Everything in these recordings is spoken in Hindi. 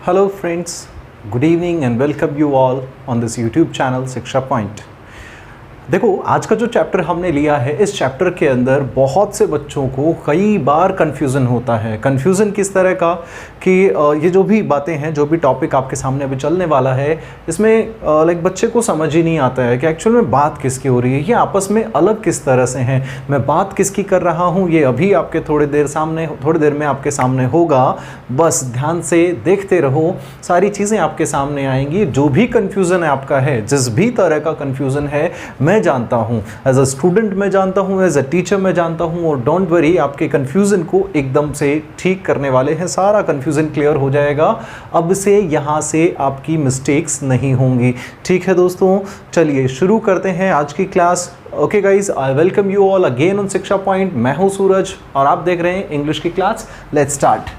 Hello friends, good evening and welcome you all on this YouTube channel शिक्षा पॉइंट। देखो आज का जो चैप्टर हमने लिया है, इस चैप्टर के अंदर बहुत से बच्चों को कई बार कन्फ्यूज़न होता है। कन्फ्यूज़न किस तरह का कि ये जो भी बातें हैं, जो भी टॉपिक आपके सामने अभी चलने वाला है, इसमें लाइक बच्चे को समझ ही नहीं आता है कि एक्चुअल में बात किसकी हो रही है, ये आपस में अलग किस तरह से हैं, मैं बात किसकी कर रहा हूँ, ये अभी आपके थोड़ी देर में आपके सामने होगा। बस ध्यान से देखते रहो, सारी चीज़ें आपके सामने आएंगी। जो भी कन्फ्यूज़न आपका है, जिस भी तरह का कन्फ्यूज़न है, मैं जानता हूं, एज अ स्टूडेंट मैं जानता हूं, एज अ टीचर मैं जानता हूं, और डोंट वरी, आपके कंफ्यूजन को एकदम से ठीक करने वाले हैं। सारा कंफ्यूजन क्लियर हो जाएगा। अब से यहां से आपकी मिस्टेक्स नहीं होंगी। ठीक है दोस्तों, चलिए शुरू करते हैं आज की class. Okay guys, I welcome you all again on शिक्षा पॉइंट। मैं हूं सूरज और आप देख रहे हैं इंग्लिश की क्लास। Let's start.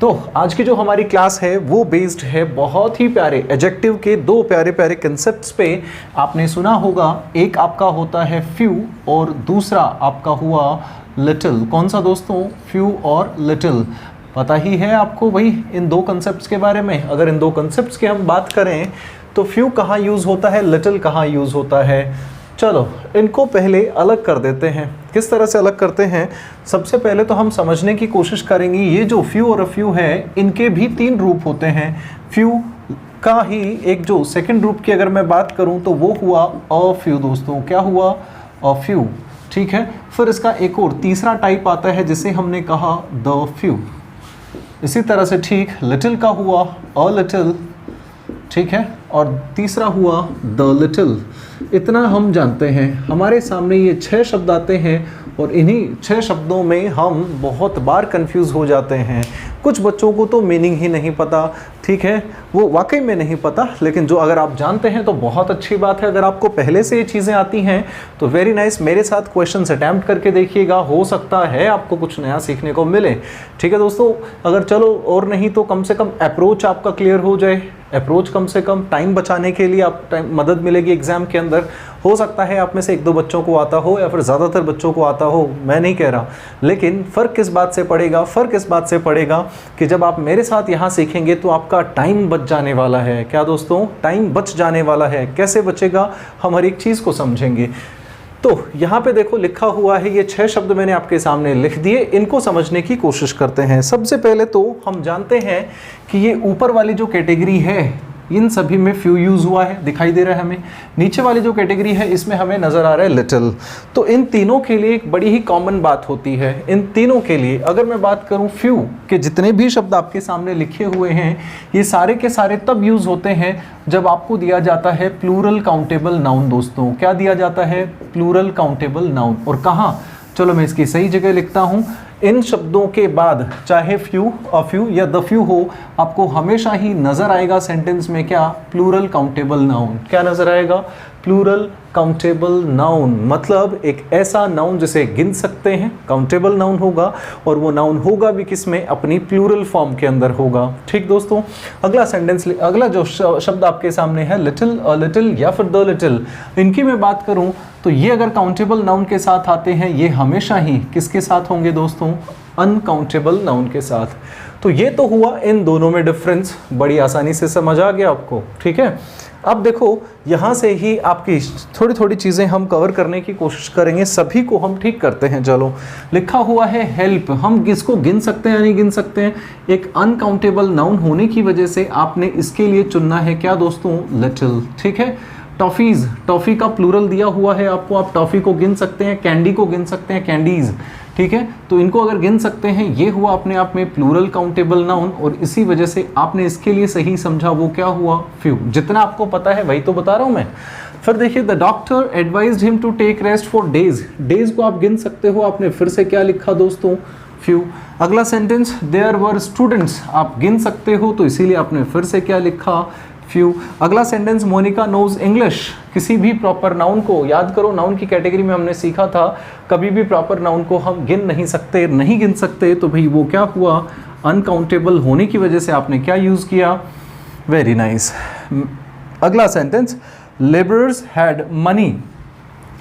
तो आज की जो हमारी क्लास है वो बेस्ड है बहुत ही प्यारे एडजेक्टिव के दो प्यारे प्यारे कंसेप्ट्स पे। आपने सुना होगा, एक आपका होता है फ्यू और दूसरा आपका हुआ लिटिल। कौन सा दोस्तों? फ्यू और लिटिल। पता ही है आपको भाई इन दो कंसेप्ट्स के बारे में। अगर इन दो कंसेप्ट्स की हम बात करें तो फ्यू कहाँ यूज़ होता है, लिटिल कहाँ यूज़ होता है। चलो इनको पहले अलग कर देते हैं। किस तरह से अलग करते हैं? सबसे पहले तो हम समझने की कोशिश करेंगे, ये जो फ्यू और फ्यू है, इनके भी तीन रूप होते हैं। फ्यू का ही एक जो सेकंड रूप की अगर मैं बात करूं तो वो हुआ अ फ्यू दोस्तों। क्या हुआ? A few. ठीक है, फिर इसका एक और तीसरा टाइप आता है जिसे हमने कहा द फ्यू। इसी तरह से ठीक लिटिल का हुआ अ लिटिल, ठीक है, और तीसरा हुआ द लिटिल। इतना हम जानते हैं। हमारे सामने ये 6 शब्द आते हैं और इन्हीं 6 शब्दों में हम बहुत बार कंफ्यूज हो जाते हैं। कुछ बच्चों को तो मीनिंग ही नहीं पता, ठीक है, वो वाकई में नहीं पता। लेकिन जो अगर आप जानते हैं तो बहुत अच्छी बात है। अगर आपको पहले से ये चीज़ें आती हैं तो वेरी नाइस, मेरे साथ क्वेश्चंस अटैम्प्ट करके देखिएगा, हो सकता है आपको कुछ नया सीखने को मिले। ठीक है दोस्तों, अगर चलो और नहीं तो कम से कम अप्रोच आपका क्लियर हो जाए। अप्रोच कम से कम टाइम बचाने के लिए आप मदद मिलेगी एग्जाम के अंदर। हो सकता है आप में से 1-2 बच्चों को आता हो या फिर ज़्यादातर बच्चों को आता हो, मैं नहीं कह रहा। लेकिन फ़र्क किस बात से पड़ेगा? फ़र्क इस बात से पड़ेगा कि जब आप मेरे साथ यहाँ सीखेंगे तो आपका टाइम बच जाने वाला है। क्या दोस्तों? टाइम बच जाने वाला है। कैसे बचेगा, हम हर एक चीज़ को समझेंगे। तो यहाँ पे देखो लिखा हुआ है, ये 6 शब्द मैंने आपके सामने लिख दिए। इनको समझने की कोशिश करते हैं। सबसे पहले तो हम जानते हैं कि ये ऊपर वाली जो कैटेगरी है, इन सभी में फ्यू यूज़ हुआ है, दिखाई दे रहा है हमें। नीचे वाली जो कैटेगरी है इसमें हमें नज़र आ रहा है लिटिल। तो इन तीनों के लिए एक बड़ी ही कॉमन बात होती है। इन तीनों के लिए अगर मैं बात करूं, फ्यू के जितने भी शब्द आपके सामने लिखे हुए हैं, ये सारे के सारे तब यूज़ होते हैं जब आपको दिया जाता है प्लूरल काउंटेबल नाउन दोस्तों। क्या दिया जाता है? Plural countable noun. और कहाँ? चलो मैं इसकी सही जगह लिखता हूँ। इन शब्दों के बाद चाहे फ्यू, अ फ्यू या द फ्यू हो, आपको हमेशा ही नज़र आएगा सेंटेंस में क्या? Plural countable noun. क्या नज़र आएगा? Plural countable noun. मतलब एक ऐसा नाउन जिसे गिन सकते हैं, काउंटेबल नाउन होगा, और वो नाउन होगा भी किस में? अपनी प्लूरल फॉर्म के अंदर होगा। ठीक दोस्तों, अगला सेंटेंस, अगला जो शब्द आपके सामने है लिटिल, अ लिटिल या फिर द लिटिल, इनकी मैं बात करूं तो ये अगर काउंटेबल नाउन के साथ आते हैं, ये हमेशा ही किसके साथ होंगे दोस्तों? अनकाउंटेबल नाउन के साथ। तो ये तो हुआ इन दोनों में डिफरेंस, बड़ी आसानी से समझ आ गया आपको। ठीक है, अब देखो यहाँ से ही आपकी थोड़ी थोड़ी चीज़ें हम कवर करने की कोशिश करेंगे, सभी को हम ठीक करते हैं। चलो, लिखा हुआ है हेल्प, हम किसको गिन सकते हैं या नहीं गिन सकते हैं? एक अनकाउंटेबल नाउन होने की वजह से आपने इसके लिए चुनना है क्या दोस्तों? लिटिल। ठीक है, टॉफ़ीज़, टॉफ़ी का प्लूरल दिया हुआ है आपको, आप टॉफ़ी को गिन सकते हैं, कैंडी को गिन सकते हैं, कैंडीज़। ठीक है, तो इनको अगर गिन सकते हैं, ये हुआ अपने आप में प्लूरल काउंटेबल नाउन, और इसी वजह से आपने इसके लिए सही समझा, वो क्या हुआ? फ्यू। जितना आपको पता है वही तो बता रहा हूँ मैं। फिर देखिए, the doctor advised him to take rest for days. Days को आप गिन सकते हो, आपने फिर से क्या लिखा दोस्तों? फ्यू। अगला सेंटेंस, देयर वर स्टूडेंट्स, आप गिन सकते हो, तो इसीलिए आपने फिर से क्या लिखा? फ्यू। अगला सेंटेंस, मोनिका नोज इंग्लिश। किसी भी प्रॉपर नाउन को याद करो, नाउन की कैटेगरी में हमने सीखा था कभी भी प्रॉपर नाउन को हम गिन नहीं सकते, नहीं गिन सकते, तो भाई वो क्या हुआ? अनकाउंटेबल होने की वजह से आपने क्या यूज़ किया? Very nice. अगला सेंटेंस, लेबरर्स हैड मनी।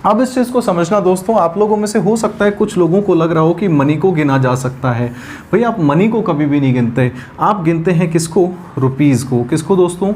अब इस चीज़ को समझना दोस्तों, आप लोगों में से हो सकता है कुछ लोगों को लग रहा हो कि मनी को गिना जा सकता है। भाई आप मनी को कभी भी नहीं गिनते, आप गिनते हैं किसको? रुपीज़ को। किसको दोस्तों?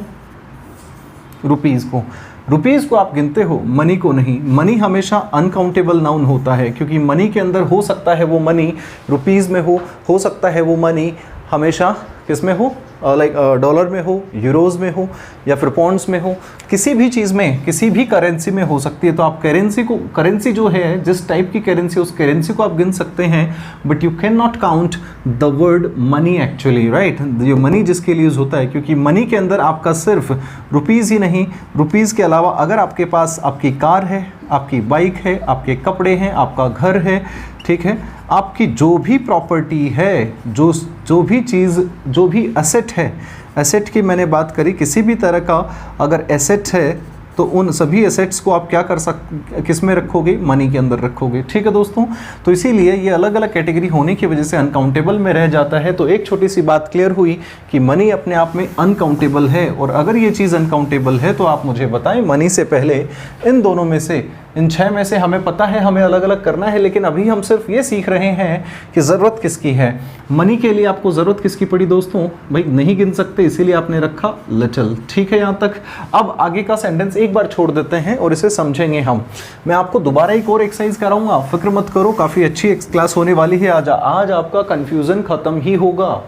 रुपीज़ को। रुपीज़ को आप गिनते हो, मनी को नहीं। मनी हमेशा अनकाउंटेबल नाउन होता है, क्योंकि मनी के अंदर हो सकता है वो मनी रुपीज़ में हो सकता है वो मनी हमेशा किस में हो, लाइक डॉलर में हो, यूरोज़ में हो, या फिर पॉन्ड्स में हो, किसी भी चीज़ में, किसी भी करेंसी में हो सकती है। तो आप करेंसी जो है, जिस टाइप की करेंसी, उस करेंसी को आप गिन सकते हैं, but you can not count the word money actually, right. जो मनी जिसके लिए यूज़ होता है, क्योंकि मनी के अंदर आपका सिर्फ रुपीज़ ही नहीं, रुपीज़ के अलावा अगर आपके पास आपकी कार है, आपकी बाइक है, आपके कपड़े हैं, आपका घर है, ठीक है, आपकी जो भी प्रॉपर्टी है, जो भी चीज़, जो भी एसेट है, एसेट की मैंने बात करी, किसी भी तरह का अगर एसेट है तो उन सभी एसेट्स को आप क्या किस में रखोगे? मनी के अंदर रखोगे, ठीक है दोस्तों। तो इसीलिए ये अलग अलग कैटेगरी होने की वजह से अनकाउंटेबल में रह जाता है। तो एक छोटी सी बात क्लियर हुई कि मनी अपने आप में अनकाउंटेबल है, और अगर ये चीज़ अनकाउंटेबल है तो आप मुझे बताएं, मनी से पहले इन दोनों में से, इन 6 में से हमें पता है हमें अलग अलग करना है, लेकिन अभी हम सिर्फ ये सीख रहे हैं कि ज़रूरत किसकी है। मनी के लिए आपको ज़रूरत किसकी पड़ी दोस्तों? भाई नहीं गिन सकते, इसीलिए आपने रखा लिटिल, ठीक है यहाँ तक। अब आगे का सेंटेंस एक बार छोड़ देते हैं और इसे समझेंगे हम। मैं आपको दोबारा एक और एक्सरसाइज कराऊंगा, फिक्र मत करो, काफ़ी अच्छी क्लास होने वाली है आज। आज आपका कन्फ्यूज़न ख़त्म ही होगा,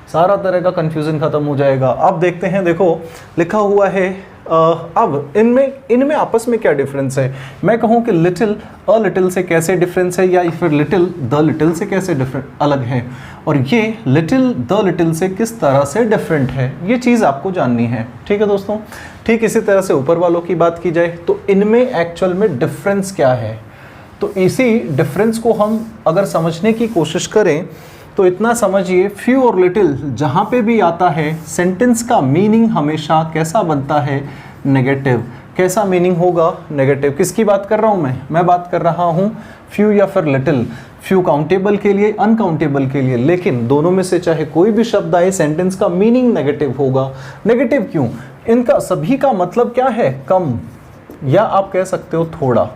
सारा तरह का कन्फ्यूज़न ख़त्म हो जाएगा। अब देखते हैं, देखो लिखा हुआ है, अब इनमें आपस में क्या डिफरेंस है। मैं कहूँ कि लिटिल अ लिटिल से कैसे डिफरेंस है, या फिर लिटिल द लिटिल से कैसे अलग है, और ये लिटिल द लिटिल से किस तरह से डिफरेंट है, ये चीज़ आपको जाननी है, ठीक है दोस्तों। ठीक इसी तरह से ऊपर वालों की बात की जाए तो इनमें एक्चुअल में डिफरेंस क्या है, तो इसी डिफरेंस को हम अगर समझने की कोशिश करें तो इतना समझिए, फ्यू और लिटिल जहाँ पे भी आता है, सेंटेंस का मीनिंग हमेशा कैसा बनता है? नेगेटिव। कैसा मीनिंग होगा? नेगेटिव। किसकी बात कर रहा हूँ मैं बात कर रहा हूँ फ्यू या फिर लिटिल। फ्यू काउंटेबल के लिए, अनकाउंटेबल के लिए, लेकिन दोनों में से चाहे कोई भी शब्द आए, सेंटेंस का मीनिंग नेगेटिव होगा। नेगेटिव क्यों? इनका सभी का मतलब क्या है? कम, या आप कह सकते हो थोड़ा,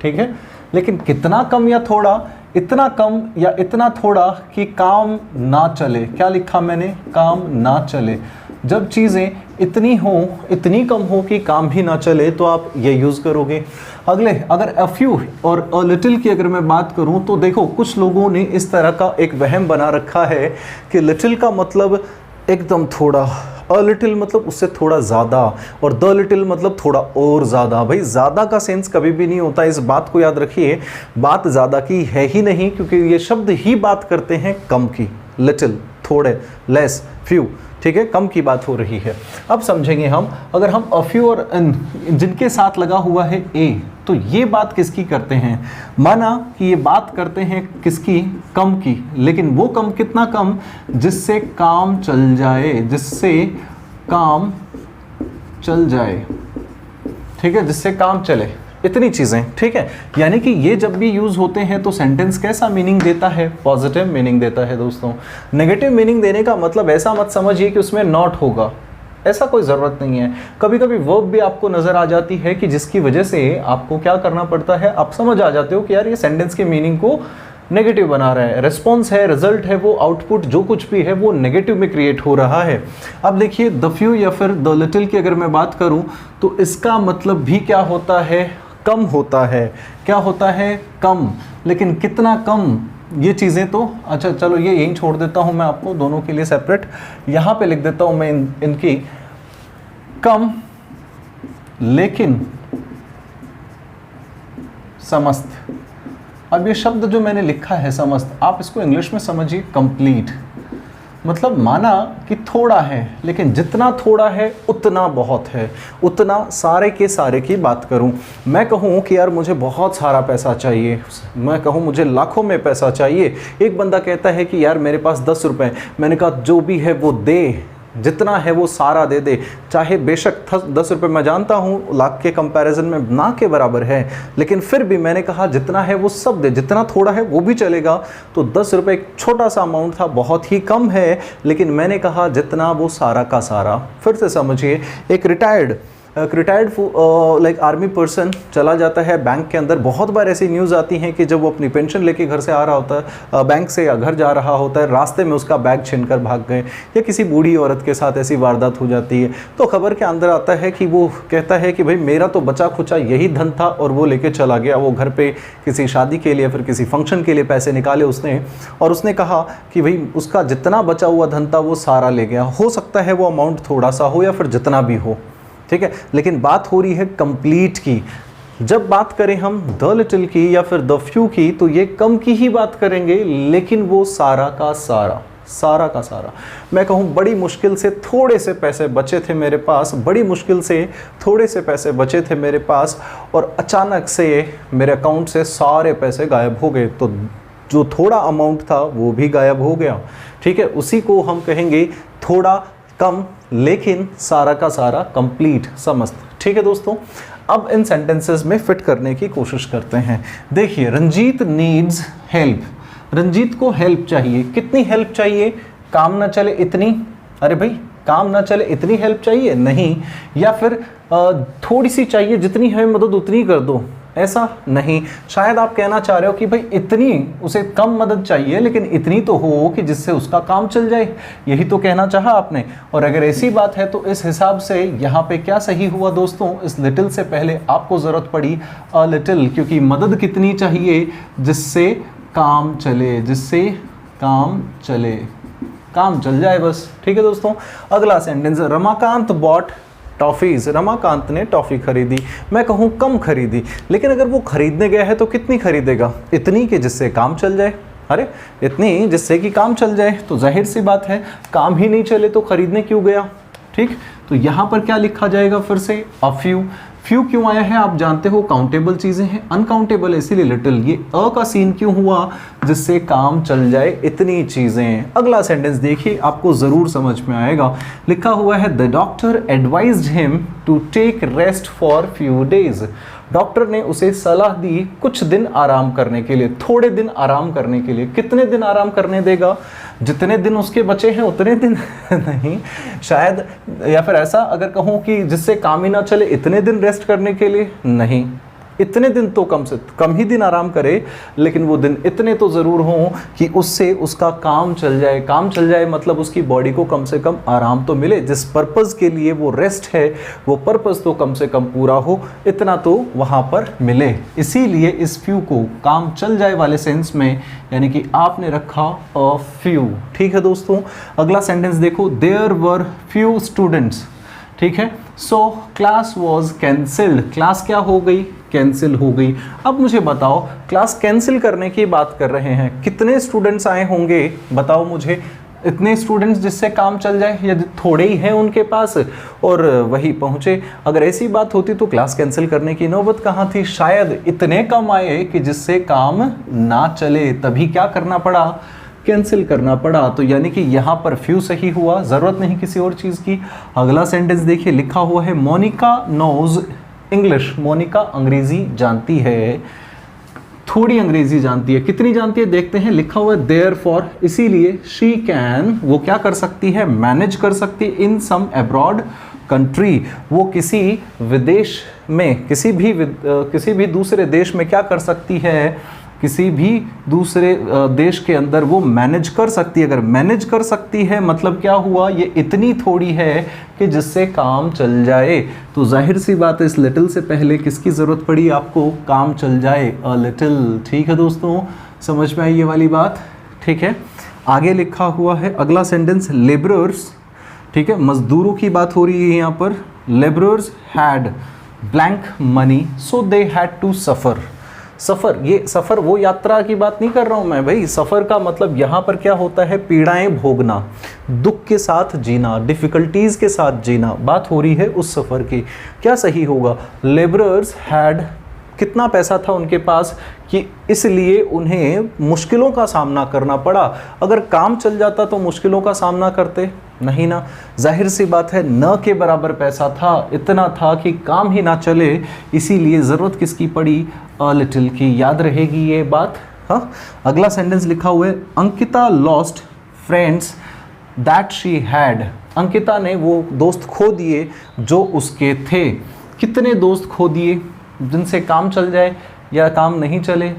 ठीक है। लेकिन कितना कम या थोड़ा? इतना कम या इतना थोड़ा कि काम ना चले। क्या लिखा मैंने? काम ना चले। जब चीज़ें इतनी हो, इतनी कम हो कि काम भी ना चले, तो आप ये यूज़ करोगे। अगले, अगर अ फ्यू और अ लिटिल की अगर मैं बात करूं तो देखो, कुछ लोगों ने इस तरह का एक वहम बना रखा है कि लिटिल का मतलब एकदम थोड़ा, अ लिटिल मतलब उससे थोड़ा ज़्यादा, और द लिटिल मतलब थोड़ा और ज़्यादा। भाई ज़्यादा का सेंस कभी भी नहीं होता, इस बात को याद रखिए। बात ज़्यादा की है ही नहीं, क्योंकि ये शब्द ही बात करते हैं कम की। लिटिल, थोड़े, लेस, फ्यू, ठीक है, कम की बात हो रही है। अब समझेंगे हम, अगर हम अ फ्यू और इन जिनके साथ लगा हुआ है ए, तो ये बात किसकी करते हैं? माना कि ये बात करते हैं किसकी? कम की। लेकिन वो कम कितना कम? जिससे काम चल जाए, जिससे काम चल जाए, ठीक है, जिससे काम चले, इतनी चीज़ें, ठीक है। यानी कि ये जब भी यूज़ होते हैं तो सेंटेंस कैसा मीनिंग देता है? पॉजिटिव मीनिंग देता है दोस्तों। नेगेटिव मीनिंग देने का मतलब ऐसा मत समझिए कि उसमें नॉट होगा, ऐसा कोई ज़रूरत नहीं है। कभी कभी वर्ब भी आपको नज़र आ जाती है कि जिसकी वजह से आपको क्या करना पड़ता है, आप समझ आ जाते हो कि यार ये सेंटेंस के मीनिंग को नेगेटिव बना रहा है। रिस्पॉन्स है, रिजल्ट है, वो आउटपुट जो कुछ भी है वो नेगेटिव में क्रिएट हो रहा है। अब देखिए, द फ्यू या फिर द लिटिल की अगर मैं बात करूं तो इसका मतलब भी क्या होता है? कम होता है। क्या होता है? कम। लेकिन कितना कम? ये चीज़ें तो, अच्छा चलो ये यहीं छोड़ देता हूँ मैं आपको, दोनों के लिए सेपरेट यहाँ पे लिख देता हूँ मैं इनकी। कम लेकिन समस्त। अब ये शब्द जो मैंने लिखा है समस्त, आप इसको इंग्लिश में समझिए कंप्लीट। मतलब माना कि थोड़ा है, लेकिन जितना थोड़ा है उतना बहुत है। उतना सारे के सारे की बात करूं, मैं कहूं कि यार मुझे बहुत सारा पैसा चाहिए, मैं कहूं मुझे लाखों में पैसा चाहिए। एक बंदा कहता है कि यार मेरे पास 10 रुपये। मैंने कहा जो भी है वो दे, जितना है वो सारा दे दे। चाहे बेशक 10 रुपये, मैं जानता हूँ लाख के कंपैरिजन में ना के बराबर है, लेकिन फिर भी मैंने कहा जितना है वो सब दे, जितना थोड़ा है वो भी चलेगा। तो 10 रुपये एक छोटा सा अमाउंट था, बहुत ही कम है, लेकिन मैंने कहा जितना वो सारा का सारा। फिर से समझिए, एक retired retired like army person चला जाता है बैंक के अंदर। बहुत बार ऐसी न्यूज़ आती हैं कि जब वो अपनी पेंशन लेके घर से आ रहा होता है, बैंक से या घर जा रहा होता है, रास्ते में उसका बैग छीनकर भाग गए, या किसी बूढ़ी औरत के साथ ऐसी वारदात हो जाती है, तो खबर के अंदर आता है कि वो कहता है कि भाई मेरा तो बचा खुचा यही धन था और वो लेके चला गया। वो घर पे किसी शादी के लिए, फिर किसी फंक्शन के लिए पैसे निकाले उसने, और उसने कहा कि भाई उसका जितना बचा हुआ धन था वो सारा ले गया। हो सकता है वो अमाउंट थोड़ा सा हो या फिर जितना भी हो, ठीक है, लेकिन बात हो रही है कंप्लीट की। जब बात करें हम द लिटिल की या फिर द फ्यू की, तो ये कम की ही बात करेंगे, लेकिन वो सारा का सारा मैं कहूँ बड़ी मुश्किल से थोड़े से पैसे बचे थे मेरे पास, बड़ी मुश्किल से थोड़े से पैसे बचे थे मेरे पास, और अचानक से मेरे अकाउंट से सारे पैसे गायब हो गए। तो जो थोड़ा अमाउंट था वो भी गायब हो गया, ठीक है। उसी को हम कहेंगे थोड़ा कम लेकिन सारा का सारा कंप्लीट, समस्त, ठीक है दोस्तों। अब इन सेंटेंसेस में फिट करने की कोशिश करते हैं। देखिए, रंजीत नीड्स हेल्प। रंजीत को हेल्प चाहिए। कितनी हेल्प चाहिए? काम ना चले इतनी। अरे भाई, काम ना चले इतनी हेल्प चाहिए? नहीं। या फिर थोड़ी सी चाहिए, जितनी है मदद उतनी कर दो, ऐसा नहीं। शायद आप कहना चाह रहे हो कि भाई इतनी, उसे कम मदद चाहिए लेकिन इतनी तो हो कि जिससे उसका काम चल जाए, यही तो कहना चाहा आपने। और अगर ऐसी बात है तो इस हिसाब से यहाँ पे क्या सही हुआ दोस्तों? इस लिटिल से पहले आपको ज़रूरत पड़ी अ लिटिल, क्योंकि मदद कितनी चाहिए? जिससे काम चले, जिससे काम चले, काम चल जाए बस, ठीक है दोस्तों। अगला sentence, Ramakant bought toffees. Ramakant ने टॉफ़ी खरीदी। मैं कहूँ कम खरीदी, लेकिन अगर वो खरीदने गया है तो कितनी खरीदेगा? इतनी कि जिससे काम चल जाए। अरे इतनी जिससे कि काम चल जाए, तो जाहिर सी बात है काम ही नहीं चले तो खरीदने क्यों गया, ठीक। तो यहाँ पर क्या लिखा जाएगा फिर से? A few. फ्यू क्यों आया है? आप जानते हो काउंटेबल चीज़ें हैं, अनकाउंटेबल इसीलिए लिटिल। ये अ का सीन क्यों हुआ? जिससे काम चल जाए, इतनी चीज़ें। अगला सेंटेंस देखिए, आपको ज़रूर समझ में आएगा। लिखा हुआ है the doctor advised him to take rest for few days. Doctor ने उसे सलाह दी कुछ दिन आराम करने के लिए, थोड़े दिन आराम करने के लिए। कितने दिन आराम करने देगा? जितने दिन उसके बचे हैं उतने दिन नहीं, शायद, या फिर ऐसा अगर कहूँ कि जिससे काम ही ना चले, इतने दिन रेस्ट करने के लिए नहीं। इतने दिन तो कम से कम ही दिन आराम करे, लेकिन वो दिन इतने तो ज़रूर हों कि उससे उसका काम चल जाए। काम चल जाए मतलब उसकी बॉडी को कम से कम आराम तो मिले। जिस पर्पज़ के लिए वो रेस्ट है, वो पर्पज़ तो कम से कम पूरा हो, इतना तो वहाँ पर मिले। इसीलिए इस फ्यू को काम चल जाए वाले सेंस में, यानी कि आपने रखा अ फ्यू, ठीक है दोस्तों। अगला सेंटेंस देखो, देयर वर फ्यू स्टूडेंट्स, ठीक है। So class was cancelled. Class क्या हो गई? कैंसिल हो गई। अब मुझे बताओ, क्लास कैंसिल करने की बात कर रहे हैं, कितने स्टूडेंट्स आए होंगे? बताओ मुझे। इतने स्टूडेंट्स जिससे काम चल जाए, या थोड़े ही हैं उनके पास और वही पहुँचे? अगर ऐसी बात होती तो क्लास कैंसिल करने की नौबत कहाँ थी? शायद इतने कम आए कि जिससे काम ना चले, तभी क्या करना पड़ा? कैंसिल करना पड़ा। तो यानी कि यहाँ पर फ्यू सही हुआ, ज़रूरत नहीं किसी और चीज़ की। अगला सेंटेंस देखिए, लिखा हुआ है मोनिका नोज इंग्लिश। मोनिका अंग्रेज़ी जानती है, थोड़ी अंग्रेज़ी जानती है। कितनी जानती है देखते हैं। लिखा हुआ है देयरफॉर, इसीलिए शी कैन, वो क्या कर सकती है? मैनेज कर सकती है इन सम अब्रॉड कंट्री। वो किसी विदेश में, किसी भी दूसरे देश में क्या कर सकती है? किसी भी दूसरे देश के अंदर वो मैनेज कर सकती है। अगर मैनेज कर सकती है मतलब क्या हुआ? ये इतनी थोड़ी है कि जिससे काम चल जाए। तो जाहिर सी बात है, इस लिटिल से पहले किसकी ज़रूरत पड़ी आपको? काम चल जाए, अ लिटिल, ठीक है दोस्तों। समझ में आई ये वाली बात, ठीक है। आगे लिखा हुआ है अगला सेंटेंस, लेबरर्स, ठीक है, मजदूरों की बात हो रही है यहाँ पर। Labourers had blank money so they had to suffer. Suffer, ये सफ़र वो यात्रा की बात नहीं कर रहा हूँ मैं भाई। सफ़र का मतलब यहाँ पर क्या होता है? पीड़ाएं भोगना, दुख के साथ जीना, डिफ़िकल्टीज़ के साथ जीना। बात हो रही है उस सफ़र की। क्या सही होगा? लेबरर्स हैड, कितना पैसा था उनके पास कि इसलिए उन्हें मुश्किलों का सामना करना पड़ा। अगर काम चल जाता तो मुश्किलों का सामना करते नहीं ना। जाहिर सी बात है, न के बराबर पैसा था, इतना था कि काम ही ना चले, इसीलिए ज़रूरत किसकी पड़ी? अ लिटिल की। याद रहेगी ये बात, हाँ। अगला सेंटेंस लिखा हुआ है, Ankita lost friends that she had. Ankita ने वो दोस्त खो दिए जो उसके थे। कितने दोस्त खो दिए? जिनसे काम चल जाए या काम नहीं चले,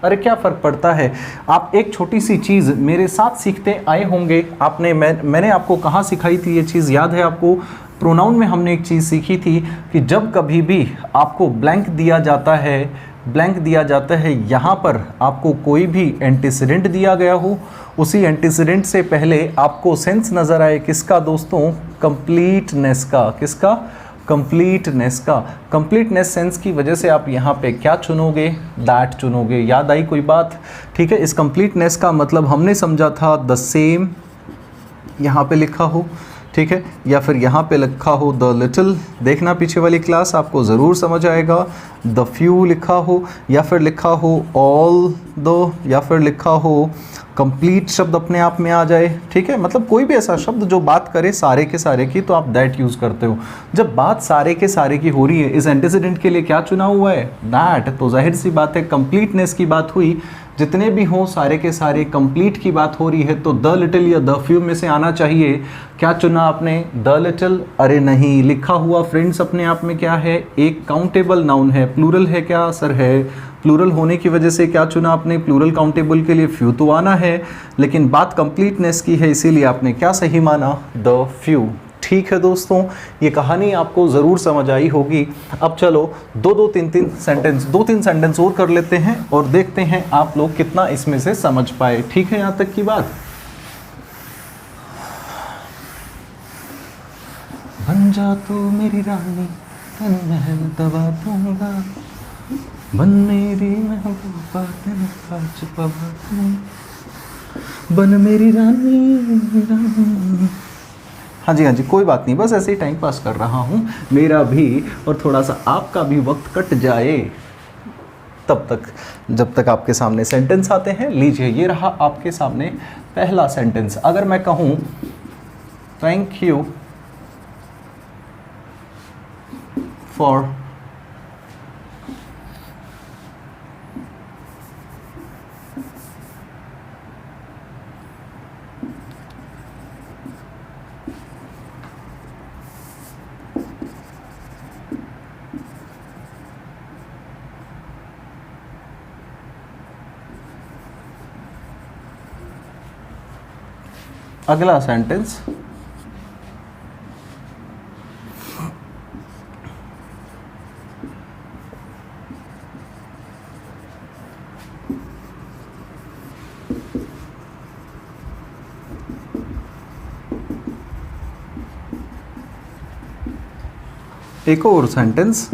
अरे क्या फ़र्क पड़ता है। आप एक छोटी सी चीज़ मेरे साथ सीखते आए होंगे। मैंने आपको कहाँ सिखाई थी ये चीज़, याद है आपको? प्रोनाउन में हमने एक चीज़ सीखी थी कि जब कभी भी आपको ब्लैंक दिया जाता है, यहाँ पर आपको कोई भी एंटीसीडेंट दिया गया हो, उसी एंटीसीडेंट से पहले आपको सेंस नज़र आए किसका दोस्तों? कंप्लीटनेस का। किसका? कंप्लीटनेस का। कंप्लीटनेस सेंस की वजह से आप यहाँ पे क्या चुनोगे? दैट चुनोगे। याद आई कोई बात? ठीक है, इस कंप्लीटनेस का मतलब हमने समझा था द सेम, यहाँ पे लिखा हो, ठीक है, या फिर यहाँ पे लिखा हो द लिटिल। देखना पीछे वाली क्लास, आपको ज़रूर समझ आएगा। द फ्यू लिखा हो, या फिर लिखा हो ऑल दो, या फिर लिखा हो कंप्लीट शब्द अपने आप में आ जाए। ठीक है, मतलब कोई भी ऐसा शब्द जो बात करे सारे के सारे की, तो आप दैट यूज़ करते हो। जब बात सारे के सारे की हो रही है, इस एंटीसीडेंट के लिए क्या चुना हुआ है? दैट। तो जाहिर सी बात है कंप्लीटनेस की बात हुई, जितने भी हों सारे के सारे, कंप्लीट की बात हो रही है, तो द लिटिल या द फ्यू में से आना चाहिए। क्या चुना आपने? The little. अरे नहीं, लिखा हुआ फ्रेंड्स अपने आप में क्या है? एक काउंटेबल नाउन है। प्लूरल है क्या? सर है। प्लूरल होने की वजह से क्या चुना आपने? प्लूरल काउंटेबल के लिए फ्यू तो आना है, लेकिन बात कंप्लीटनेस की है, इसीलिए आपने क्या सही माना? The few. ठीक है दोस्तों, ये कहानी आपको ज़रूर समझ आई होगी। अब चलो दो तीन सेंटेंस और कर लेते हैं और देखते हैं आप लोग कितना इसमें से समझ पाए। ठीक है, यहाँ तक की बात। बन जा तू मेरी रानी, तन महल दबा दूंगा, बन मेरी महबूबा, तेन कांच पवा दूंगा, बन मेरी रानी। हाँ जी, कोई बात नहीं, बस ऐसे ही टाइम पास कर रहा हूँ, मेरा भी और थोड़ा सा आपका भी वक्त कट जाए तब तक, जब तक आपके सामने सेंटेंस आते हैं। लीजिए, ये रहा आपके सामने पहला सेंटेंस। अगर मैं कहूँ थैंक यू फॉर अगला सेंटेंस, एक और सेंटेंस,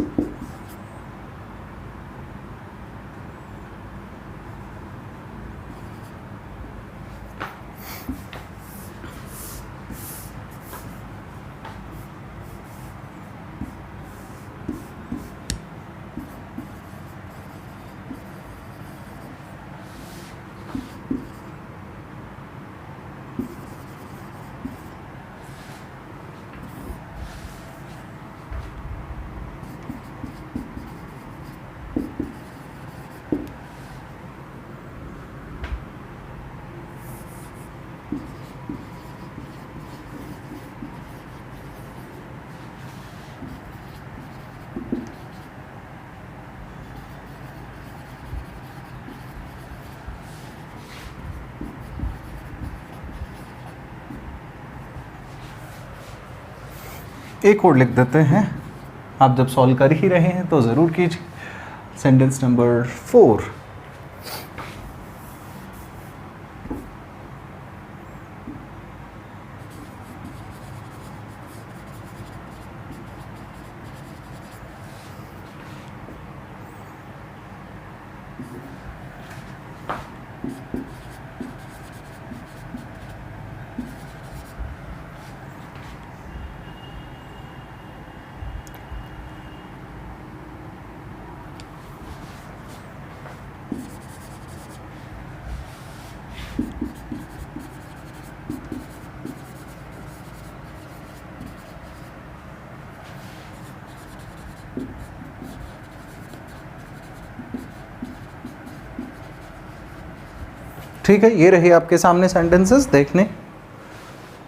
एक और लिख देते हैं। आप जब सॉल्व कर ही रहे हैं तो ज़रूर कीजिए। सेंटेंस नंबर 4, ठीक है, ये रहे आपके सामने सेंटेंसेस देखने।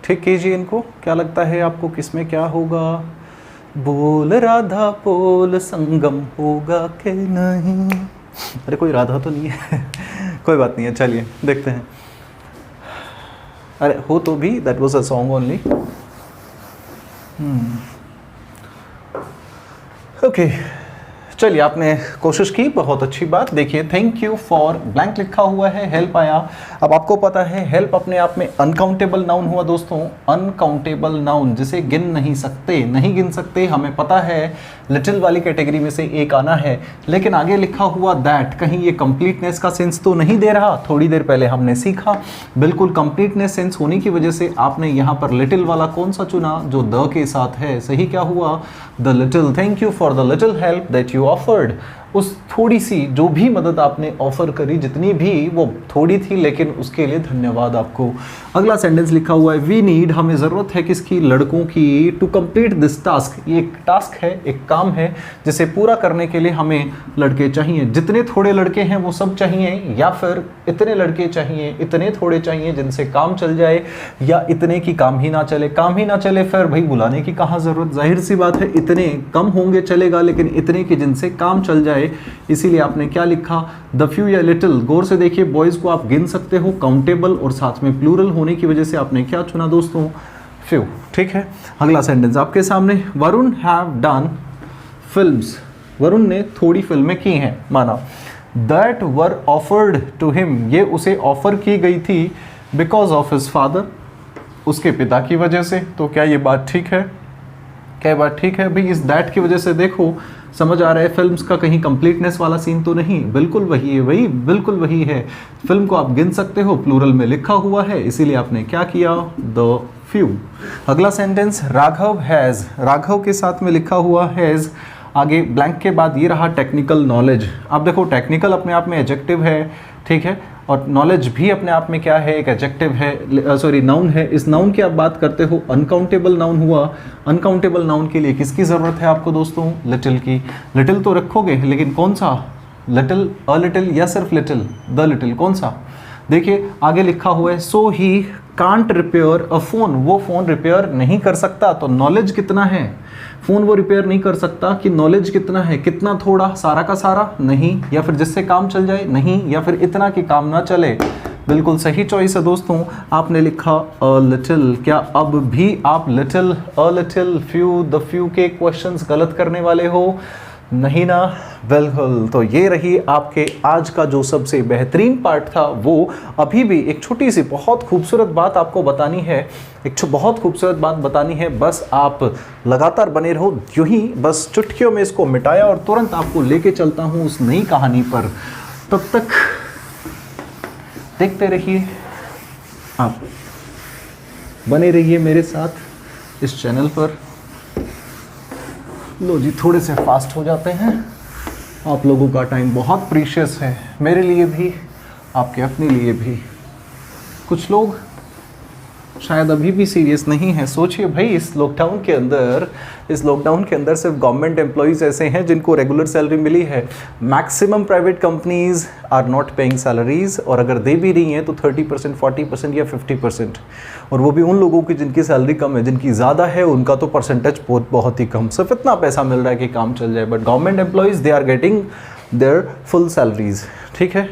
ठीक कीजिए इनको, क्या लगता है आपको किसमें क्या होगा? बोल राधा बोल संगम होगा कि नहीं? अरे कोई राधा तो नहीं है कोई बात नहीं है, चलिए देखते हैं। अरे हो तो भी, that was a song only. Okay, चलिए आपने कोशिश की, बहुत अच्छी बात। देखिए थैंक यू फॉर ब्लैंक लिखा हुआ है, हेल्प आया। अब आपको पता है हेल्प अपने आप में अनकाउंटेबल नाउन हुआ दोस्तों, अनकाउंटेबल नाउन जिसे गिन नहीं सकते, नहीं गिन सकते। हमें पता है लिटिल वाली कैटेगरी में से एक आना है, लेकिन आगे लिखा हुआ दैट, कहीं ये कंप्लीटनेस का सेंस तो नहीं दे रहा? थोड़ी देर पहले हमने सीखा, बिल्कुल कंप्लीटनेस सेंस होने की वजह से आपने यहाँ पर लिटिल वाला कौन सा चुना? जो द के साथ है। सही क्या हुआ? The little. Thank you for the little help that you offered. उस थोड़ी सी जो भी मदद आपने ऑफर करी, जितनी भी, वो थोड़ी थी, लेकिन उसके लिए धन्यवाद आपको। अगला सेंटेंस लिखा हुआ है वी नीड, हमें ज़रूरत है किसकी? लड़कों की। टू कंप्लीट दिस टास्क, ये एक टास्क है, एक काम है जिसे पूरा करने के लिए हमें लड़के चाहिए। जितने थोड़े लड़के हैं वो सब चाहिए, या फिर इतने लड़के चाहिए, इतने थोड़े चाहिए जिनसे काम चल जाए, या इतने की काम ही ना चले। काम ही ना चले फिर भाई बुलाने की कहाँ ज़रूरत? जाहिर सी बात है इतने कम होंगे चलेगा, लेकिन इतने की जिनसे काम चल जाए। इसीलिए आपने क्या लिखा? द फ्यू या लिटिल। गौर से देखिए, बॉयज को आप गिन सकते हो, काउंटेबल और साथ में प्लूरल होने की वजह से आपने क्या चुना दोस्तों? फ्यू। ठीक है, अगला सेंटेंस आपके सामने, Varun have done films. Varun ने थोड़ी फिल्में की हैं, माना। That were offered to him, ये उसे ऑफर की गई थी बिकॉज ऑफ हिज फादर, उसके पिता की वजह से। तो क्या ये बात ठीक है? क्या बात ठीक है भाई? इस दैट की वजह से देखो समझ आ रहा है फिल्म्स का कहीं कंप्लीटनेस वाला सीन तो नहीं, बिल्कुल वही है, वही बिल्कुल वही है। फिल्म को आप गिन सकते हो, प्लूरल में लिखा हुआ है, इसीलिए आपने क्या किया? The few. अगला सेंटेंस, राघव हैज़। राघव के साथ में लिखा हुआ हैज़, आगे ब्लैंक के बाद ये रहा टेक्निकल नॉलेज। अब देखो टेक्निकल अपने आप में एडजेक्टिव है, ठीक है, और नॉलेज भी अपने आप में क्या है? एक एडजेक्टिव है, सॉरी नाउन है। इस नाउन की आप बात करते हो, अनकाउंटेबल नाउन हुआ। अनकाउंटेबल नाउन के लिए किसकी ज़रूरत है आपको दोस्तों? लिटिल की। लिटिल तो रखोगे, लेकिन कौन सा? लिटिल, अ लिटिल, या सिर्फ लिटिल? The little. कौन सा? देखिए आगे लिखा हुआ है, so he can't repair a phone. वो फ़ोन रिपेयर नहीं कर सकता। तो नॉलेज कितना है? फ़ोन वो रिपेयर नहीं कर सकता, कि नॉलेज कितना है? कितना थोड़ा? सारा का सारा? नहीं। या फिर जिससे काम चल जाए? नहीं। या फिर इतना कि काम ना चले? बिल्कुल सही चॉइस है दोस्तों, आपने लिखा अ लिटिल। क्या अब भी आप little, a little, few, the few के क्वेश्चंस गलत करने वाले हो? नहीं ना? बिल्कुल। तो ये रही आपके आज का जो सबसे बेहतरीन पार्ट था। वो अभी भी एक छोटी सी बहुत खूबसूरत बात आपको बतानी है, एक बहुत खूबसूरत बात बतानी है। बस आप लगातार बने रहो, यूं ही बस चुटकियों में इसको मिटाया और तुरंत आपको लेके चलता हूँ उस नई कहानी पर। तब तक देखते रहिए, आप बने रहिए मेरे साथ इस चैनल पर। लो जी, थोड़े से फास्ट हो जाते हैं। आप लोगों का टाइम बहुत प्रीशियस है, मेरे लिए भी, आपके अपने लिए भी। कुछ लोग शायद अभी भी सीरियस नहीं है। सोचिए भाई, इस लॉकडाउन के अंदर सिर्फ गवर्नमेंट एम्प्लॉइज़ ऐसे हैं जिनको रेगुलर सैलरी मिली है। Maximum private companies are not paying salaries, और अगर दे भी रही हैं तो 30%, 40% या 50%, और वो भी उन लोगों की जिनकी सैलरी कम है। जिनकी ज़्यादा है उनका तो परसेंटेज बहुत ही कम, सिर्फ इतना पैसा मिल रहा है कि काम चल जाए। But government employees they are getting their full salaries. ठीक है,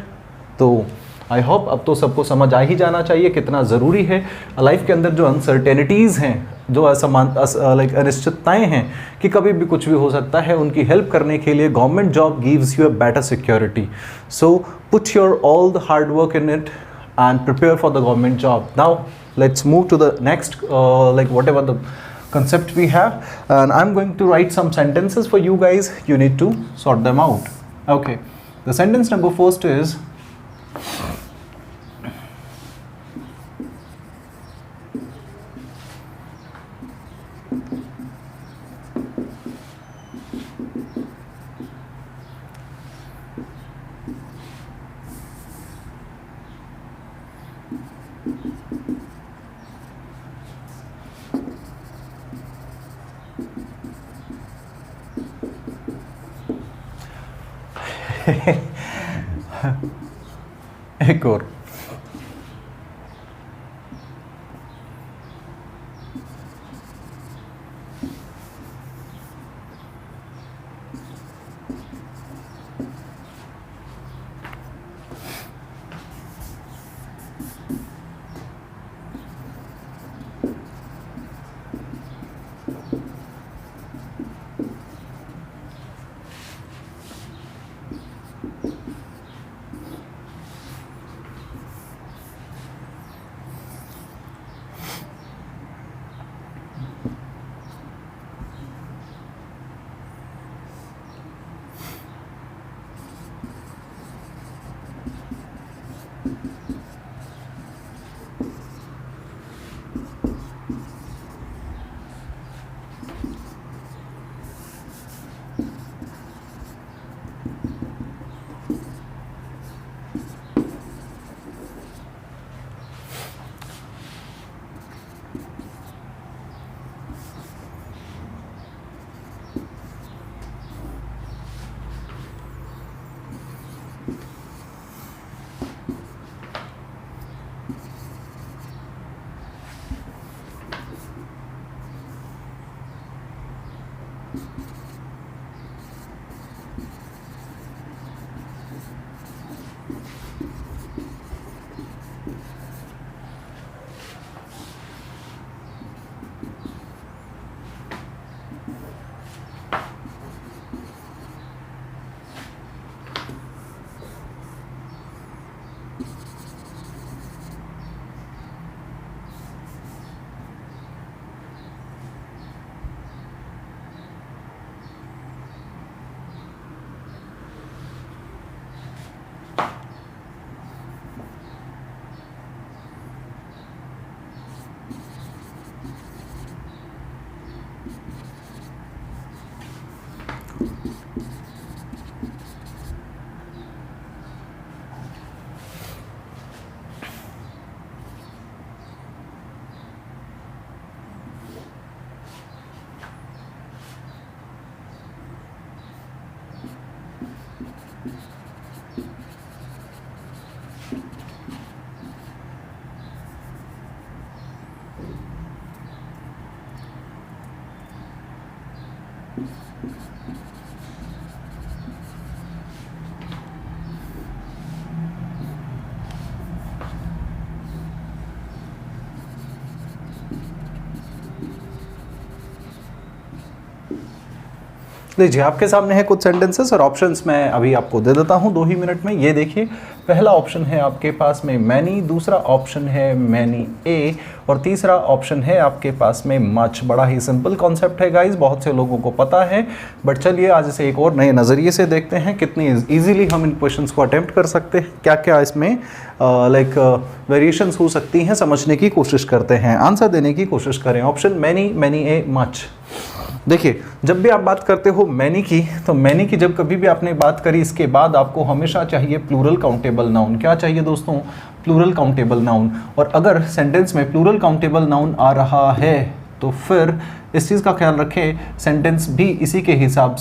तो आई होप अब तो सबको समझ आ ही जाना चाहिए कितना ज़रूरी है लाइफ के अंदर जो अनसर्टेनिटीज़ हैं, जो अनिश्चितताएँ हैं कि कभी भी कुछ भी हो सकता है, उनकी हेल्प करने के लिए government job gives you a better security. So put your all the hard work in it and prepare for the government job. Now let's move to the next whatever the concept we have, and I'm going to write some sentences for you guys. You need to sort them out. Okay, the sentence number first is एक और लीजिए, आपके सामने है कुछ सेंटेंसेस और ऑप्शंस मैं अभी आपको दे देता हूं 2 ही मिनट में। ये देखिए, पहला ऑप्शन है आपके पास में मैनी, दूसरा ऑप्शन है मैनी ए, और तीसरा ऑप्शन है आपके पास में मच। बड़ा ही सिंपल कॉन्सेप्ट है गाइस, बहुत से लोगों को पता है, बट चलिए आज इसे एक और नए नज़रिए से देखते हैं कितनी ईजिली हम इन क्वेश्चंस को अटेम्प्ट कर सकते हैं, क्या क्या इसमें वेरिएशंस हो सकती हैं, समझने की कोशिश करते हैं, आंसर देने की कोशिश करें। Option many, many a, much. देखिए, जब भी आप बात करते हो मैनी की, तो मैनी की जब कभी भी आपने बात करी, इसके बाद आपको हमेशा चाहिए प्लूरल काउंटेबल नाउन। क्या चाहिए दोस्तों? Plural countable noun. और अगर सेंटेंस में प्लूरल काउंटेबल नाउन आ रहा है तो फिर इस चीज़ का ख्याल रखें, सेंटेंस भी इसी के हिसाब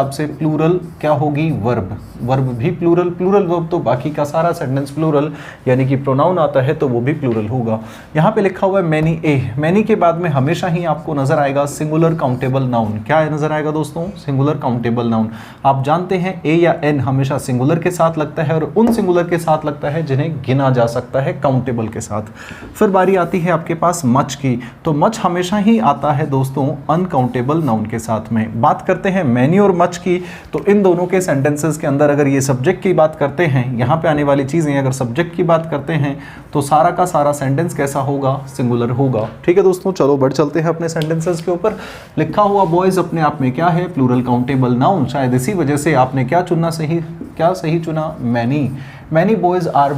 से प्लूरल क्या होगी? वर्ब। वर्ब भी प्लूरल, प्लूरल वर्ब तो बाकी का सारा सेंटेंस प्लूरल, यानी कि प्रोनाउन आता है तो वो भी प्लूरल होगा। यहाँ पे लिखा हुआ है मैनी ए, मैनी के बाद में हमेशा ही आपको नजर आएगा सिंगुलर काउंटेबल नाउन। क्या नजर आएगा दोस्तों? Singular countable noun. आप जानते हैं ए या एन हमेशा सिंगुलर के साथ लगता है और उन सिंगुलर के साथ लगता है जिन्हें गिना जा सकता है काउंटेबल के साथ। फिर बारी आती है आपके पास मच की, तो मच हमेशा ही आता है दोस्तों अनकाउंटेबल नाउन के साथ में। बात करते हैं मैनी और मच की, तो इन दोनों के सेंटेंसेस के अंदर अगर ये सब्जेक्ट की बात करते हैं, यहाँ पे आने वाली चीज़ें अगर सब्जेक्ट की बात करते हैं तो सारा का सारा सेंटेंस कैसा होगा? सिंगुलर होगा। ठीक है दोस्तों, चलो बढ़ चलते हैं अपने सेंटेंसेस के ऊपर। लिखा हुआ बॉयज अपने आप में क्या है? Plural countable noun. शायद इसी वजह से आपने क्या सही चुना? Many. Many boys are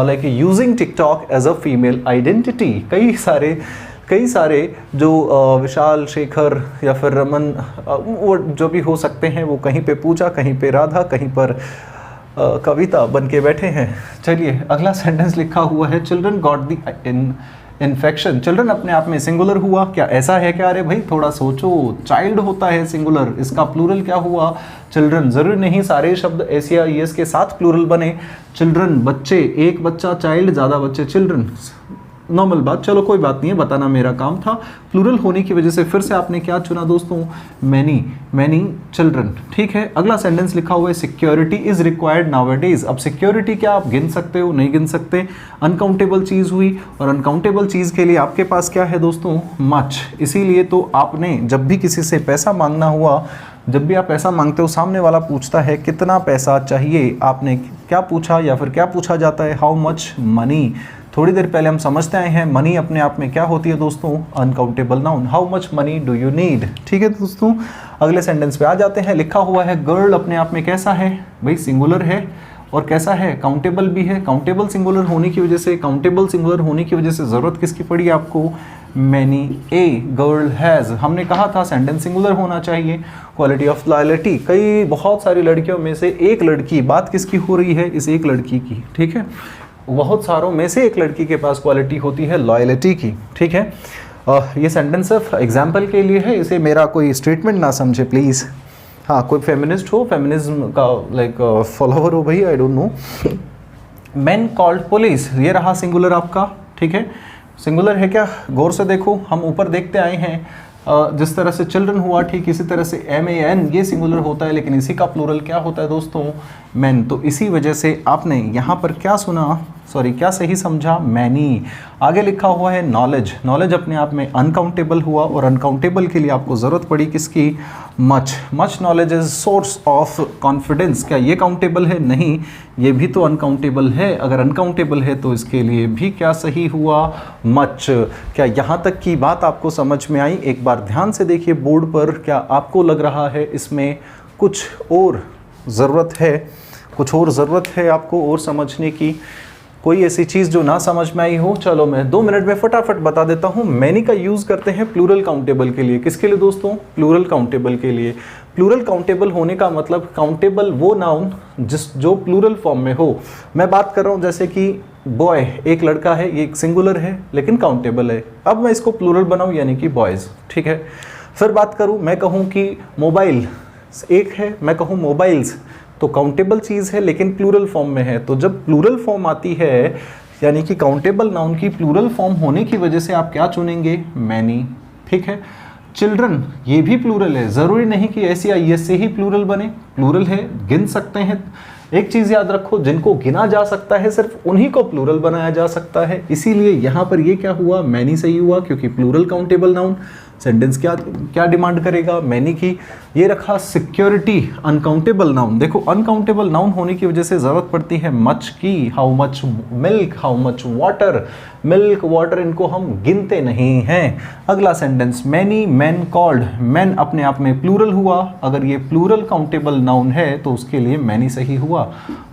like using TikTok as a female identity. कई सारे जो विशाल, शेखर या फिर रमन, वो जो भी हो सकते हैं, वो कहीं पे पूजा, कहीं पे राधा, कहीं पर कविता बन के बैठे हैं। चलिए अगला सेंटेंस लिखा हुआ है children got the infection. Children अपने आप में सिंगुलर हुआ, क्या ऐसा है क्या? अरे भाई थोड़ा सोचो, चाइल्ड होता है सिंगुलर, इसका प्लूरल क्या हुआ? चिल्ड्रन। जरूरी नहीं सारे शब्द एस या ईएस के साथ प्लूरल बने। चिल्ड्रन बच्चे, एक बच्चा चाइल्ड, ज़्यादा बच्चे चिल्ड्रन, नॉर्मल बात। चलो कोई बात नहीं है, बताना मेरा काम था। प्लूरल होने की वजह से फिर से आपने क्या चुना दोस्तों? Many, many children. ठीक है, अगला सेंटेंस लिखा हुआ है सिक्योरिटी इज रिक्वायर्ड नाउअडेज। अब सिक्योरिटी क्या आप गिन सकते हो? नहीं गिन सकते, अनकाउंटेबल चीज़ हुई, और अनकाउंटेबल चीज़ के लिए आपके पास क्या है दोस्तों? मच। इसीलिए तो आपने जब भी किसी से पैसा मांगना हुआ, जब भी आप पैसा मांगते हो, सामने वाला पूछता है कितना पैसा चाहिए, आपने क्या पूछा या फिर क्या पूछा जाता है? How much money. थोड़ी देर पहले हम समझते आए हैं मनी अपने आप में क्या होती है दोस्तों? Uncountable noun. How much money do you need. ठीक है दोस्तों, अगले सेंटेंस पे आ जाते हैं। लिखा हुआ है गर्ल अपने आप में कैसा है? भाई सिंगुलर है, और कैसा है? काउंटेबल भी है। काउंटेबल सिंगुलर होने की वजह से ज़रूरत किसकी पड़ी आपको? Many a, girl has. हमने कहा था सेंटेंस सिंगुलर होना चाहिए। क्वालिटी ऑफ लॉयल्टी, बहुत सारी लड़कियों में से एक लड़की, बात किसकी हो रही है? इस एक लड़की की। ठीक है, बहुत सारों में से एक लड़की के पास क्वालिटी होती है लॉयल्टी की। ठीक है, ये सेंटेंस सिर्फ एग्जाम्पल के लिए है, इसे मेरा कोई स्टेटमेंट ना समझे प्लीज़। हाँ, कोई फेमिनिस्ट हो, फेमिनिज्म का लाइक फॉलोवर हो भाई, I don't know. Man called police, ये रहा सिंगुलर आपका। ठीक है, सिंगुलर है क्या? गौर से देखो, हम ऊपर देखते आए हैं, जिस तरह से चिल्ड्रन हुआ, ठीक इसी तरह से MAN ये सिंगुलर होता है, लेकिन इसी का प्लूरल क्या होता है दोस्तों? मैन। तो इसी वजह से आपने यहाँ पर क्या सुना, क्या सही समझा? मैनी। आगे लिखा हुआ है नॉलेज। नॉलेज अपने आप में अनकाउंटेबल हुआ, और अनकाउंटेबल के लिए आपको ज़रूरत पड़ी किसकी? Much. Much knowledge is source of confidence. क्या ये काउंटेबल है? नहीं, ये भी तो अनकाउंटेबल है। अगर अनकाउंटेबल है तो इसके लिए भी क्या सही हुआ? मच। क्या यहाँ तक की बात आपको समझ में आई? एक बार ध्यान से देखिए बोर्ड पर, क्या आपको लग रहा है इसमें कुछ और ज़रूरत है आपको और समझने की? कोई ऐसी चीज़ जो ना समझ में आई हो? चलो मैं 2 मिनट में फटाफट बता देता हूँ। मैनी का यूज़ करते हैं प्लूरल काउंटेबल के लिए। किसके लिए दोस्तों? प्लूरल काउंटेबल के लिए। प्लूरल काउंटेबल होने का मतलब काउंटेबल वो नाउन जो प्लूरल फॉर्म में हो। मैं बात कर रहा हूँ जैसे कि बॉय, एक लड़का है, ये एक सिंगुलर है लेकिन काउंटेबल है। अब मैं इसको प्लूरल बनाऊँ यानी कि बॉयज़। ठीक है, फिर बात करूँ, मैं कहूँ कि मोबाइल एक है, मैं कहूँ मोबाइल्स, तो काउंटेबल चीज़ है लेकिन प्लूरल फॉर्म में है। तो जब प्लूरल फॉर्म आती है, यानी कि काउंटेबल नाउन की प्लूरल फॉर्म होने की वजह से आप क्या चुनेंगे? मैनी। ठीक है, चिल्ड्रन ये भी प्लूरल है, ज़रूरी नहीं कि SEIS से ही प्लूरल बने, प्लूरल है, गिन सकते हैं। एक चीज़ याद रखो, जिनको गिना जा सकता है सिर्फ उन्हीं को प्लूरल बनाया जा सकता है, इसीलिए यहाँ पर ये क्या हुआ, मैनी सही हुआ, क्योंकि प्लूरल काउंटेबल नाउन। सेंटेंस क्या क्या डिमांड करेगा, मैनी की। ये रखा सिक्योरिटी, अनकाउंटेबल नाउन। देखो अनकाउंटेबल नाउन होने की वजह से ज़रूरत पड़ती है मच की, how much milk, how much water, milk water इनको हम गिनते नहीं हैं। अगला sentence many man called, man अपने आप में प्लूरल हुआ, अगर ये प्लूरल काउंटेबल नाउन है तो उसके लिए मैनी सही हुआ।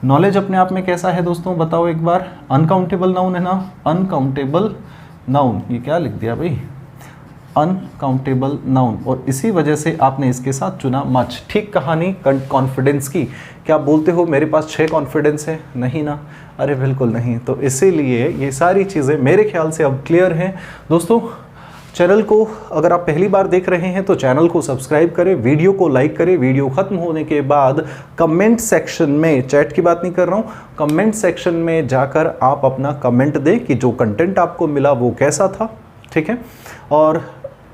नॉलेज अपने आप में कैसा है दोस्तों, बताओ एक बार। अनकाउंटेबल नाउन है ना, अनकाउंटेबल नाउन, ये क्या लिख दिया भाई, अनकाउंटेबल नाउन, और इसी वजह से आपने इसके साथ चुना मच। ठीक कहानी कॉन्फिडेंस की, क्या बोलते हो मेरे पास 6 कॉन्फिडेंस है, नहीं ना, अरे बिल्कुल नहीं। तो इसीलिए ये सारी चीज़ें मेरे ख्याल से अब क्लियर हैं दोस्तों। चैनल को अगर आप पहली बार देख रहे हैं तो चैनल को सब्सक्राइब करें, वीडियो को लाइक करें। वीडियो खत्म होने के बाद कमेंट सेक्शन में, चैट की बात नहीं कर रहा हूँ, कमेंट सेक्शन में जाकर आप अपना कमेंट दें कि जो कंटेंट आपको मिला वो कैसा था, ठीक है। और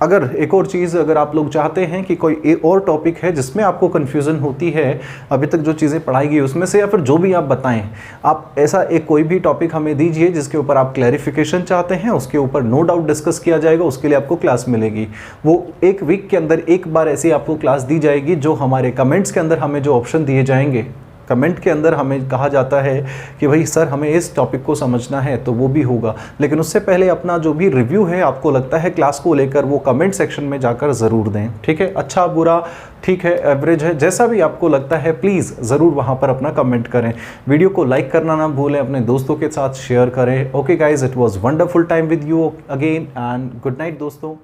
अगर एक और चीज़, अगर आप लोग चाहते हैं कि कोई और टॉपिक है जिसमें आपको कन्फ्यूज़न होती है अभी तक जो चीज़ें पढ़ाई गई उसमें से, या फिर जो भी आप बताएं, आप ऐसा एक कोई भी टॉपिक हमें दीजिए जिसके ऊपर आप क्लैरिफिकेशन चाहते हैं, उसके ऊपर नो डाउट डिस्कस किया जाएगा, उसके लिए आपको क्लास मिलेगी। वो एक वीक के अंदर एक बार ऐसी आपको क्लास दी जाएगी, जो हमारे कमेंट्स के अंदर हमें जो ऑप्शन दिए जाएंगे, कमेंट के अंदर हमें कहा जाता है कि भाई सर हमें इस टॉपिक को समझना है, तो वो भी होगा। लेकिन उससे पहले अपना जो भी रिव्यू है आपको लगता है क्लास को लेकर, वो कमेंट सेक्शन में जाकर ज़रूर दें, ठीक है। अच्छा बुरा, ठीक है, एवरेज है, जैसा भी आपको लगता है प्लीज़ ज़रूर वहाँ पर अपना कमेंट करें। वीडियो को लाइक करना ना भूलें, अपने दोस्तों के साथ शेयर करें। Okay guys, it was wonderful time with you again and good night दोस्तों।